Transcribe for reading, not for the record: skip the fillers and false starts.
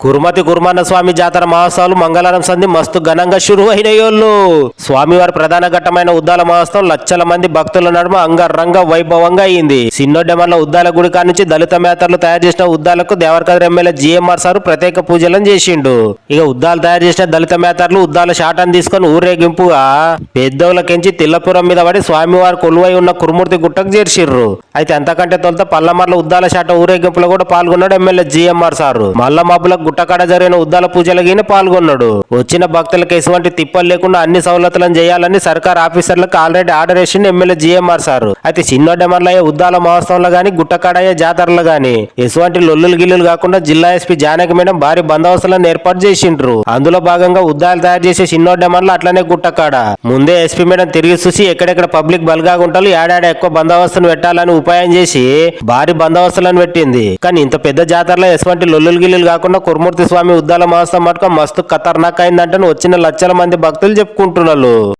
కురుమతి కుర్మాన స్వామి జాతర మహోత్సవాలు మంగళవారం సంధి మస్తు ఘనంగా షురు అయినయోళ్ళు. స్వామివారి ప్రధాన ఘట్టమైన ఉద్దాల మహోత్సవం లక్షల మంది భక్తుల నడుమ అంగరంగ వైభవంగా అయింది. సిన్నోడ్డెమల్ల ఉద్దాల గుడి నుంచి దళిత మేతర్లు తయారు చేసిన ఉద్దాలకు దేవరకద్ర ఎమ్మెల్యే జిఎంఆర్ సారు ప్రత్యేక పూజలను చేసిండు. ఇక ఉద్దాలు తయారు చేసిన దళిత మేతర్లు ఉద్దాల శాటాన్ని తీసుకుని ఊరేగింపుగా పెద్దవులకెంచి తిల్లపురం మీద పడి స్వామివారి కొలువై ఉన్న కురుమూర్తి గుట్టకు చేర్చిర్రు. అయితే అంతకంటే తొలుత పల్లమర్ల ఉద్దాల శాట ఊరేగింపులో కూడా పాల్గొన్నాడు ఎమ్మెల్యే జిఎంఆర్ సారు. మల్ల మబ్బులకు గుట్టకాడ జరిగిన ఉద్దాల పూజలకి పాల్గొన్నాడు. వచ్చిన భక్తులకు ఎటువంటి తిప్పలు లేకుండా అన్ని సౌలతులను చేయాలని సర్కార్ ఆఫీసర్లకు ఆల్రెడీ ఆర్డర్ వేసింది ఎమ్మెల్యే జిఎంఆర్ సారు. అయితే చిన్నోడ్డెమర్లయ్యే ఉద్దాల మహోత్సవంలో గాని గుట్టకాడయ్యే జాతరలు గాని ఎటువంటి లొల్లులు గిల్లులు కాకుండా జిల్లా ఎస్పీ జానకి మేడం భారీ బందోబస్తులను ఏర్పాటు చేసిండ్రు. అందులో భాగంగా ఉద్దాలు తయారు చేసే చిన్నోడ్డెమర్ల అట్లనే గుట్టకాడ ముందే ఎస్పీ మేడం తిరిగి చూసి ఎక్కడెక్కడ పబ్లిక్ బల్గా ఉంటారు ఏడాది ఎక్కువ బందోబస్తును పెట్టాలని ఉపాయం చేసి భారీ బందోబస్తులను పెట్టింది. కానీ ఇంత పెద్ద జాతరలో ఎటువంటి లొల్లులు గిల్లులు కాకుండా కురుమూర్తి స్వామి ఉద్దాల మహోత్సవం మటుకు మస్తు ఖతర్నాక్ అయిందంటే వచ్చిన లక్షల మంది భక్తులు చెప్పుకుంటున్నారు.